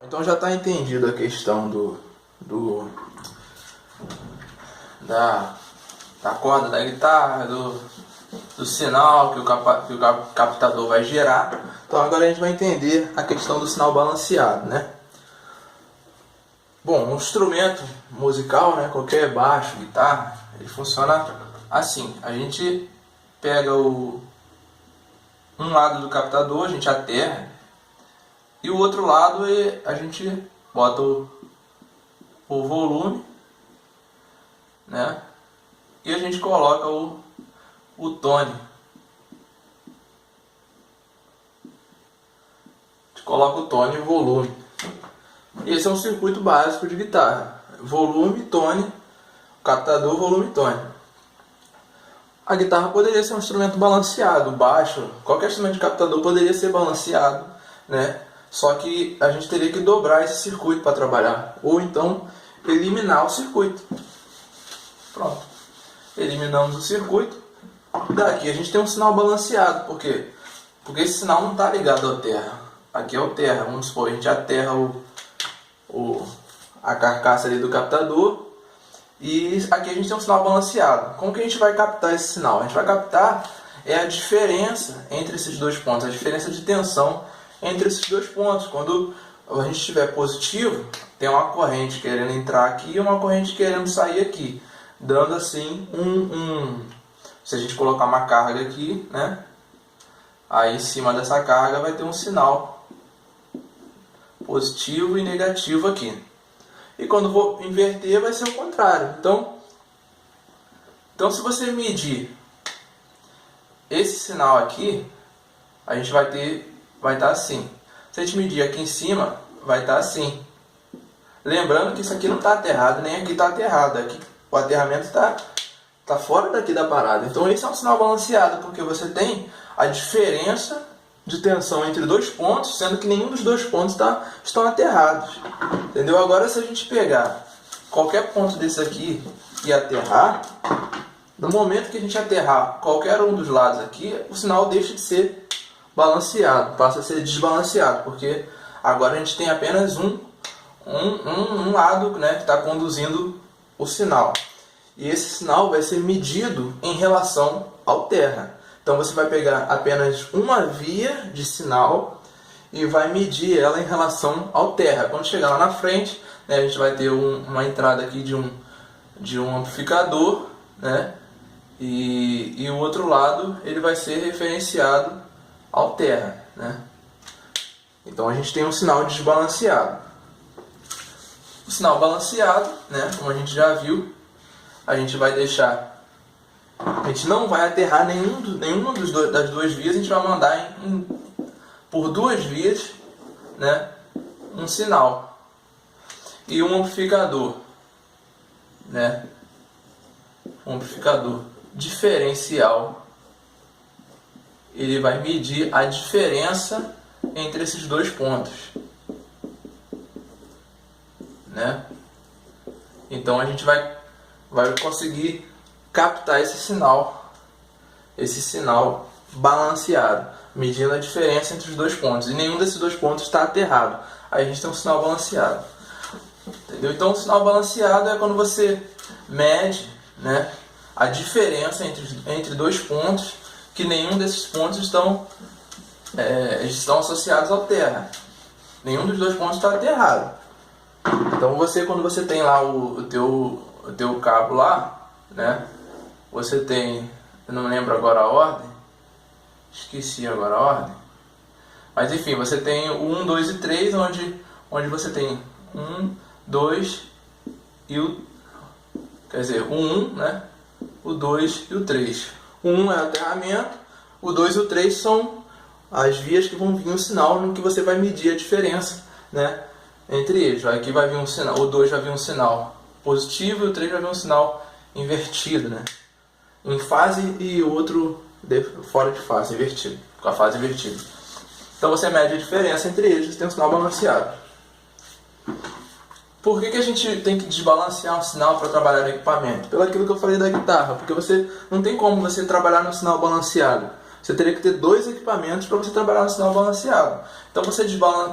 Então já está entendido a questão da corda da guitarra, do sinal que o captador vai gerar. Então agora a gente vai entender a questão do sinal balanceado, né? Bom, um instrumento musical, né, qualquer baixo, guitarra, ele funciona assim. A gente pega um lado do captador, a gente aterra, e o outro lado a gente bota o volume, né? E a gente coloca o tone. A gente coloca o tone e o volume. Esse é um circuito básico de guitarra. Volume, tone, captador, volume, tone. A guitarra poderia ser um instrumento balanceado, baixo, qualquer instrumento de captador poderia ser balanceado, né? Só que a gente teria que dobrar esse circuito para trabalhar, ou então eliminar o circuito. Pronto. Eliminamos o circuito. Daqui a gente tem um sinal balanceado. Por quê? Porque esse sinal não está ligado ao terra. Aqui é o terra. Vamos supor, a gente aterra a carcaça ali do captador. E aqui a gente tem um sinal balanceado. Como que a gente vai captar esse sinal? A gente vai captar a diferença entre esses dois pontos. A diferença de tensão entre esses dois pontos. Quando a gente estiver positivo, tem uma corrente querendo entrar aqui e uma corrente querendo sair aqui, dando assim se a gente colocar uma carga aqui, né, aí em cima dessa carga vai ter um sinal positivo e negativo aqui. E quando vou inverter vai ser o contrário. Então se você medir esse sinal aqui, a gente vai estar assim. Se a gente medir aqui em cima, vai estar assim. Lembrando que isso aqui não está aterrado, nem aqui está aterrado. Aqui o aterramento está fora daqui da parada. Então esse é um sinal balanceado, porque você tem a diferença de tensão entre dois pontos, sendo que nenhum dos dois pontos estão aterrados. Entendeu? Agora se a gente pegar qualquer ponto desse aqui e aterrar, no momento que a gente aterrar qualquer um dos lados aqui, o sinal deixa de ser balanceado, passa a ser desbalanceado, porque agora a gente tem apenas um lado, né, que está conduzindo o sinal. E esse sinal vai ser medido em relação ao terra. Então você vai pegar apenas uma via de sinal e vai medir ela em relação ao terra. Quando chegar lá na frente, né, a gente vai ter uma entrada aqui de um amplificador, né, e o outro lado ele vai ser referenciado ao terra, né? Então a gente tem um sinal desbalanceado. O sinal balanceado, né, como a gente já viu, a gente vai deixar, a gente não vai aterrar nenhuma das duas vias, a gente vai mandar por duas vias, né, um sinal. E um amplificador, né, um amplificador diferencial, ele vai medir a diferença entre esses dois pontos, né? Então a gente vai conseguir captar esse sinal balanceado, medindo a diferença entre os dois pontos, e nenhum desses dois pontos está aterrado. Aí a gente tem um sinal balanceado. Entendeu? Então o sinal balanceado é quando você mede, né, a diferença entre dois pontos, que nenhum desses pontos estão associados ao terra. Nenhum dos dois pontos está aterrado. Então quando você tem lá o teu cabo lá, né, você tem, eu não lembro agora a ordem, esqueci agora a ordem, mas enfim, você tem o 1, 2 e 3, onde você tem 1, 2 e o 1, né, o 2 e o 3. O 1 é o aterramento, o 2 e o 3 são as vias que vão vir o sinal no que você vai medir a diferença, né, entre eles. Aqui vai vir um sinal, o 2 vai vir um sinal positivo e o 3 vai vir um sinal invertido, né, em fase, e o outro fora de fase, invertido, com a fase invertida. Então você mede a diferença entre eles e tem um sinal balanceado. Por que a gente tem que desbalancear um sinal para trabalhar no equipamento? Pelo aquilo que eu falei da guitarra, porque você não tem como você trabalhar no sinal balanceado. Você teria que ter dois equipamentos para você trabalhar no sinal balanceado. Então você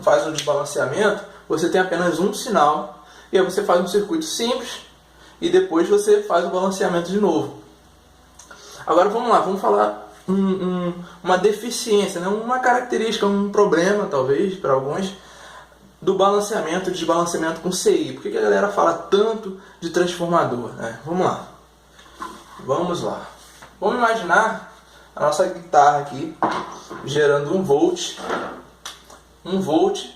faz o desbalanceamento você tem apenas um sinal, e aí você faz um circuito simples, e depois você faz o balanceamento de novo. Agora vamos lá, vamos falar uma deficiência, né? Uma característica, um problema talvez para alguns, do balanceamento, desbalanceamento com CI. Por que a galera fala tanto de transformador, né? Vamos lá. Vamos imaginar a nossa guitarra aqui gerando 1 volt. 1 volt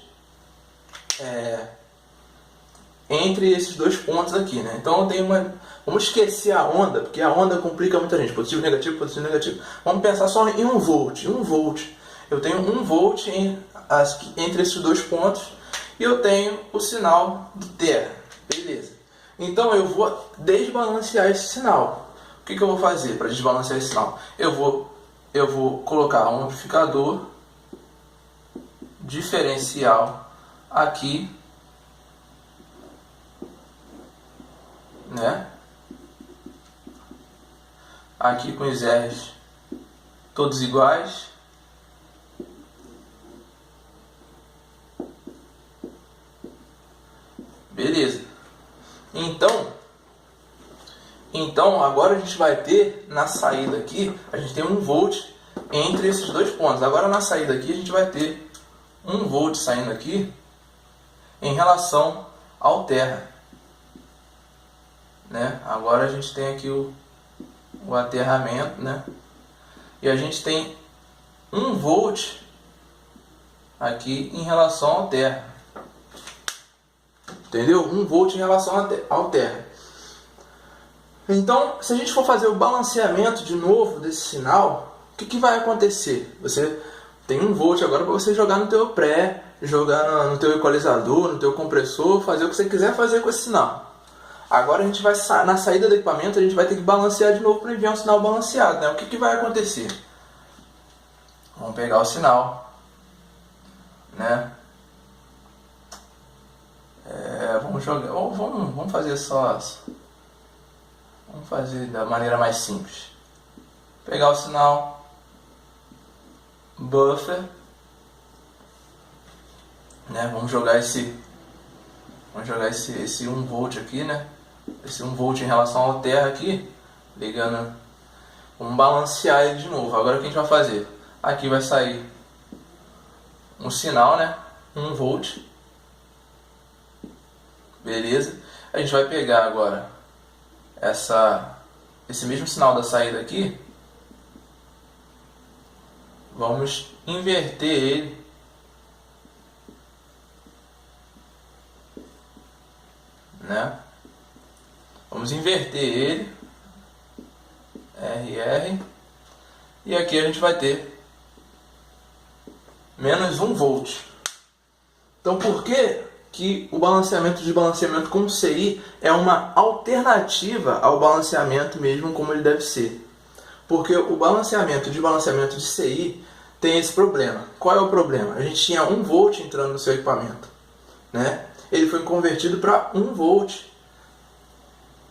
entre esses dois pontos aqui, né? Então eu tenho vamos esquecer a onda, porque a onda complica muita gente. Positivo, negativo, positivo, negativo. Vamos pensar só em 1 volt. 1 volt. Eu tenho 1 volt entre esses dois pontos e eu tenho o sinal do terra. Beleza. Então eu vou desbalancear esse sinal. O que eu vou fazer para desbalancear esse sinal? Eu vou colocar um amplificador diferencial aqui, né? Aqui com os R's todos iguais. Beleza. Então agora a gente vai ter na saída aqui, a gente tem 1 volt entre esses dois pontos. Agora na saída aqui a gente vai ter 1 volt saindo aqui em relação ao terra, né? Agora a gente tem aqui o aterramento, né? E a gente tem 1 volt aqui em relação ao terra. Entendeu? 1 volt em relação ao terra. Então, se a gente for fazer o balanceamento de novo desse sinal, o que vai acontecer? Você tem 1 volt agora para você jogar no teu pré, jogar no teu equalizador, no teu compressor, fazer o que você quiser fazer com esse sinal. Agora a gente vai, na saída do equipamento, a gente vai ter que balancear de novo para enviar um sinal balanceado, né? O que vai acontecer? Vamos pegar o sinal, né? Vamos jogar, ou vamos fazer só, vamos fazer da maneira mais simples. Pegar o sinal, buffer, né? Vamos jogar esse 1 volt aqui, né? Esse 1 volt em relação ao terra aqui, ligando. Vamos balancear ele de novo. Agora o que a gente vai fazer? Aqui vai sair um sinal, né? 1 volt. Beleza? A gente vai pegar agora esse mesmo sinal da saída aqui. Vamos inverter ele. Né? Vamos inverter ele. RR. E aqui a gente vai ter menos 1 volt. Então por que o balanceamento e desbalanceamento com CI é uma alternativa ao balanceamento mesmo como ele deve ser? Porque o balanceamento e desbalanceamento de CI tem esse problema. Qual é o problema? A gente tinha 1 volt entrando no seu equipamento, né? Ele foi convertido para 1 volt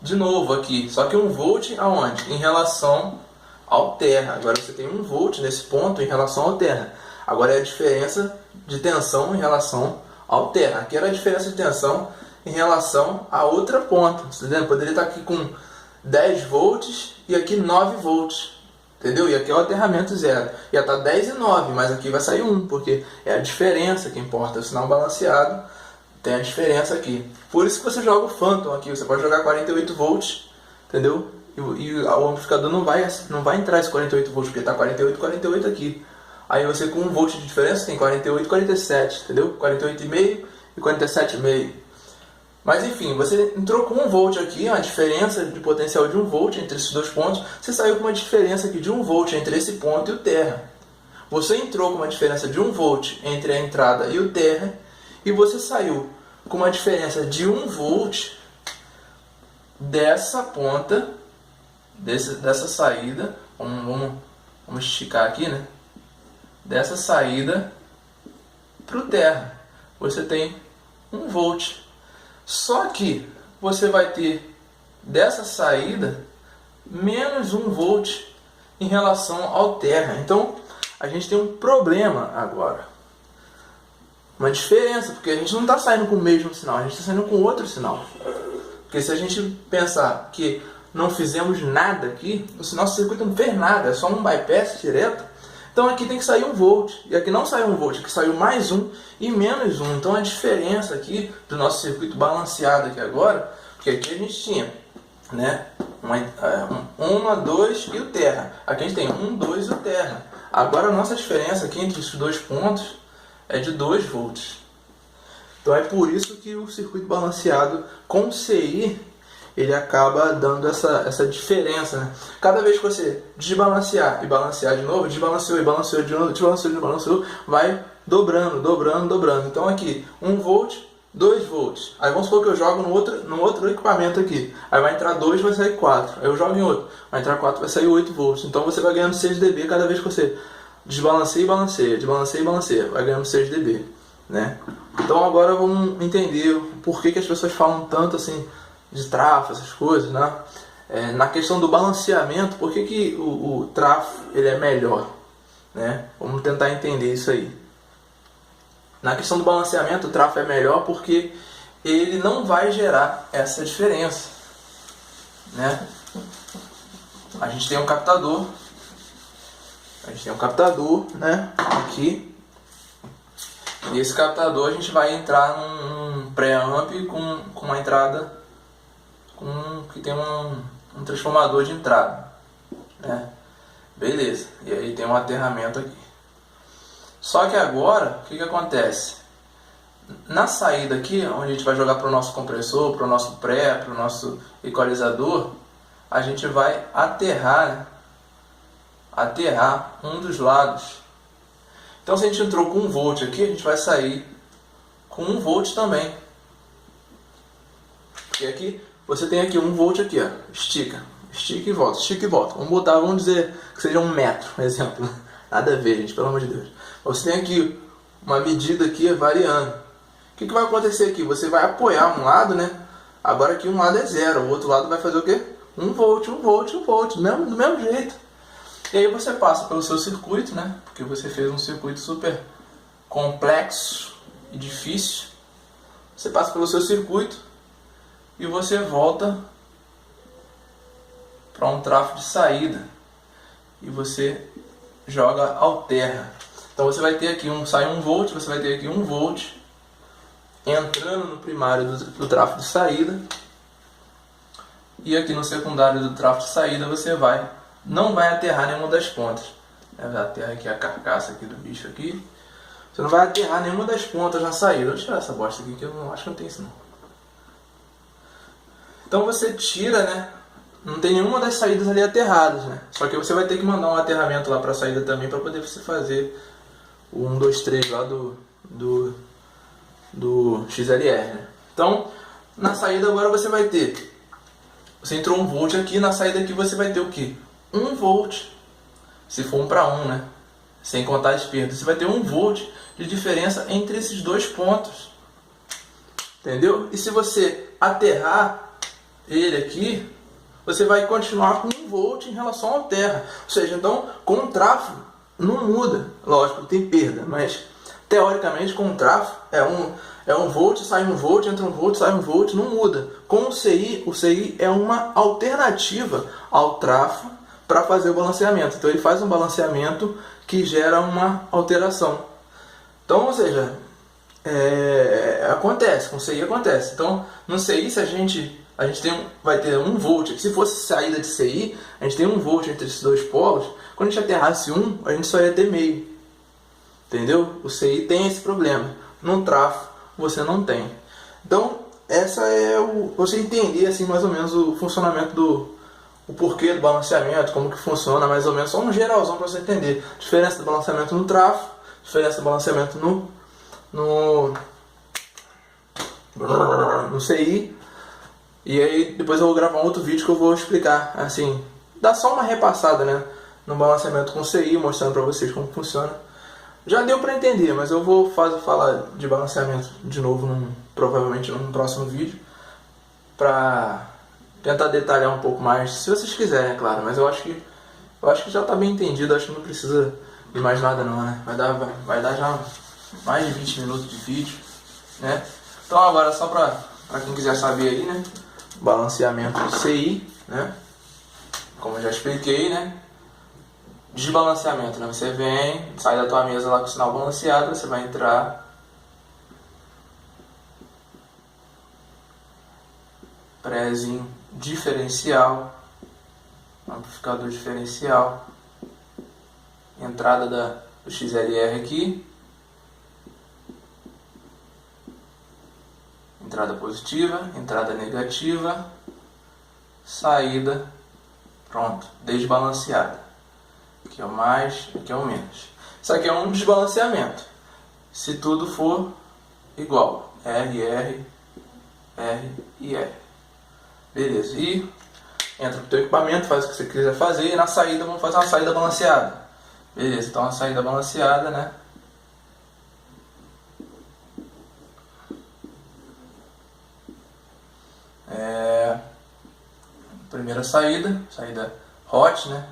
de novo aqui, só que 1 volt aonde? Em relação ao terra. Agora você tem 1 volt nesse ponto em relação ao terra. Agora é a diferença de tensão em relação ao terra. Aqui era a diferença de tensão em relação a outra ponta. Você tá entendendo? Poderia estar aqui com 10 volts e aqui 9 volts. Entendeu? E aqui é o aterramento zero. Ia estar 10 e 9, mas aqui vai sair 1, porque é a diferença que importa. O sinal balanceado tem a diferença aqui. Por isso que você joga o Phantom aqui. Você pode jogar 48 volts, entendeu? E o amplificador não vai entrar esse 48 volts, porque está 48, 48 aqui. Aí você com 1 volt de diferença tem 48, 47, entendeu? 48,5 e 47,5. Mas enfim, você entrou com 1 volt aqui, uma diferença de potencial de 1 volt entre esses dois pontos. Você saiu com uma diferença aqui de 1 volt entre esse ponto e o terra. Você entrou com uma diferença de 1 volt entre a entrada e o terra. E você saiu com uma diferença de 1 volt dessa ponta, dessa saída. Vamos esticar aqui, né? Dessa saída para o terra. Você tem 1 volt. Só que você vai ter dessa saída menos 1 volt em relação ao terra. Então a gente tem um problema agora. uma diferença, porque a gente não está saindo com o mesmo sinal, a gente está saindo com outro sinal. Porque se a gente pensar que não fizemos nada aqui, o nosso circuito não fez nada, é só um bypass direto, então aqui tem que sair 1 volt, e aqui não saiu 1 volt, aqui saiu mais 1 e menos 1. Então a diferença aqui do nosso circuito balanceado aqui agora, porque aqui a gente tinha, né, 1, 2 e o terra. Aqui a gente tem 1, 2 e o terra. Agora a nossa diferença aqui entre esses dois pontos é de 2 volts. Então é por isso que o circuito balanceado com CI ele acaba dando essa diferença, né? Cada vez que você desbalancear e balancear de novo, desbalanceou e balanceou de novo, desbalanceou e balanceou, vai dobrando, dobrando, dobrando. Então aqui, 1 volt, 2 volts. Aí vamos supor que eu jogo no outro equipamento aqui. Aí vai entrar 2, vai sair 4. Aí eu jogo em outro, vai entrar 4, vai sair 8 volts. Então você vai ganhando 6 dB cada vez que você desbalanceia e balanceia, desbalanceia e balanceia. Vai ganhando 6 dB, né? Então agora vamos entender por que as pessoas falam tanto assim de trafo, essas coisas, né? Na questão do balanceamento, por que o trafo ele é melhor, né? Vamos tentar entender isso aí. Na questão do balanceamento, o trafo é melhor porque ele não vai gerar essa diferença, né? A gente tem um captador, né? Aqui. E esse captador a gente vai entrar num pré-amp com uma entrada que tem um transformador de entrada, né? Beleza, e aí tem um aterramento aqui. Só que agora, o que acontece? Na saída aqui, onde a gente vai jogar para o nosso compressor, para o nosso pré, para o nosso equalizador, a gente vai aterrar um dos lados. Então se a gente entrou com 1 volt aqui, a gente vai sair com 1 volt também. Porque aqui você tem aqui 1 volt aqui, ó, estica e volta, estica e volta. Vamos dizer que seja 1 metro, por exemplo. Nada a ver, gente, pelo amor de Deus. Você tem aqui uma medida aqui variando. O que vai acontecer aqui? Você vai apoiar um lado, né? Agora aqui um lado é 0, o outro lado vai fazer o quê? 1 volt, 1 volt, 1 volt, do mesmo jeito. E aí você passa pelo seu circuito, né? Porque você fez um circuito super complexo e difícil. Você passa pelo seu circuito e você volta para um trafo de saída. E você joga alterna. Então você vai ter aqui sai 1 volt, você vai ter aqui 1 volt entrando no primário do trafo de saída. E aqui no secundário do trafo de saída você não vai aterrar nenhuma das pontas. Vai aterrar aqui a carcaça aqui do bicho aqui. Você não vai aterrar nenhuma das pontas na saída. Vou tirar essa bosta aqui que eu acho que não tem isso não. Então você tira, né? Não tem nenhuma das saídas ali aterradas, né? Só que você vai ter que mandar um aterramento lá para a saída também para poder você fazer o 1, 2, 3 lá do XLR, né? Então, na saída agora você vai ter... Você entrou 1 volt aqui, na saída aqui você vai ter o quê? 1 volt. Se for 1 para 1, né? Sem contar as perdas. Você vai ter 1 volt de diferença entre esses dois pontos. Entendeu? E se você aterrar ele aqui, você vai continuar com 1 volt em relação ao terra. Ou seja, então, com o tráfego não muda. Lógico, tem perda, mas teoricamente com o tráfego é 1 volt, sai 1 volt, entra 1 volt, sai 1 volt, não muda. Com o CI é uma alternativa ao tráfego para fazer o balanceamento. Então ele faz um balanceamento que gera uma alteração. Então, ou seja, acontece, com o CI acontece. Então, no CI, se a gente vai ter 1 volt, se fosse saída de CI, a gente tem 1 volt entre esses dois polos, quando a gente aterrasse 1, a gente só ia ter meio. Entendeu? O CI tem esse problema. No tráfego, você não tem. Então, essa é você entender assim, mais ou menos o funcionamento o porquê do balanceamento, como que funciona mais ou menos, só um geralzão para você entender. Diferença do balanceamento no tráfego, diferença do balanceamento no CI. E aí depois eu vou gravar um outro vídeo que eu vou explicar, assim, dar só uma repassada, né, no balanceamento com CI, mostrando para vocês como funciona. Já deu para entender, mas eu vou falar de balanceamento de novo, provavelmente num próximo vídeo, para tentar detalhar um pouco mais, se vocês quiserem, é claro, mas eu acho que já está bem entendido, acho que não precisa de mais nada não, né? Vai dar já mais de 20 minutos de vídeo, né? Então agora só para quem quiser saber aí, né? Balanceamento de CI, né? Como eu já expliquei, né? Desbalanceamento, né? Você vem, sai da tua mesa lá com o sinal balanceado, você vai entrar prézinho diferencial, amplificador diferencial, entrada do XLR aqui, entrada positiva, entrada negativa, saída, pronto, desbalanceada. Aqui é o mais, aqui é o menos. Isso aqui é um desbalanceamento. Se tudo for igual, R, R, R e R. Beleza, e entra pro teu equipamento, faz o que você quiser fazer, e na saída vamos fazer uma saída balanceada. Beleza, então uma saída balanceada, né? Primeira saída hot, né?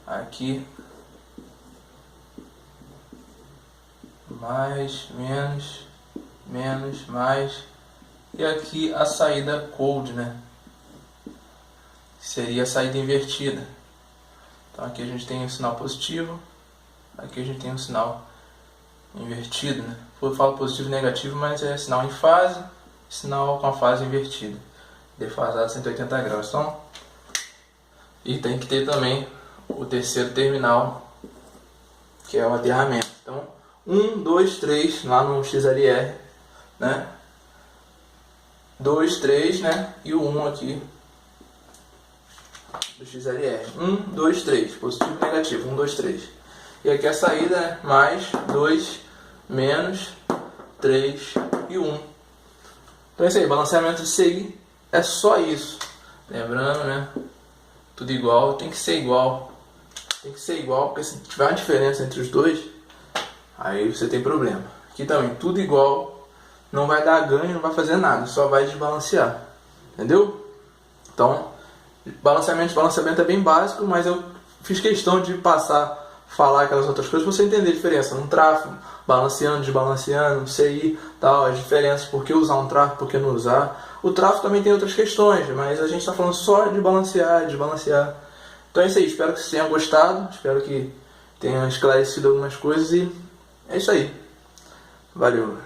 Aqui mais, menos, menos, mais, e aqui a saída cold, né? Seria a saída invertida. Então aqui a gente tem um sinal positivo, aqui a gente tem um sinal invertido, né? Eu falo positivo e negativo, mas é sinal em fase, sinal com a fase invertida, defasado 180 graus. Então, e tem que ter também o terceiro terminal, que é o aterramento. Então, 1, 2, 3 lá no XLR, né? 2, 3, né? E o 1 aqui do XLR. 1, 2, 3, positivo e negativo, 1, 2, 3. E aqui a saída, né? Mais, 2, menos, 3 e 1. Então é isso aí, balanceamento de CI é só isso. Lembrando, né? Tudo igual, tem que ser igual. Tem que ser igual, porque se tiver uma diferença entre os dois, aí você tem problema. Aqui também, tudo igual, não vai dar ganho, não vai fazer nada, só vai desbalancear. Entendeu? Então, balanceamento é bem básico, mas eu fiz questão de falar aquelas outras coisas para você entender a diferença. Um tráfego, balanceando, desbalanceando, CI, tal, as diferenças, por que usar um tráfego, por que não usar. O tráfego também tem outras questões, mas a gente está falando só de balancear, desbalancear. Então é isso aí, espero que você tenha gostado, espero que tenha esclarecido algumas coisas e é isso aí. Valeu!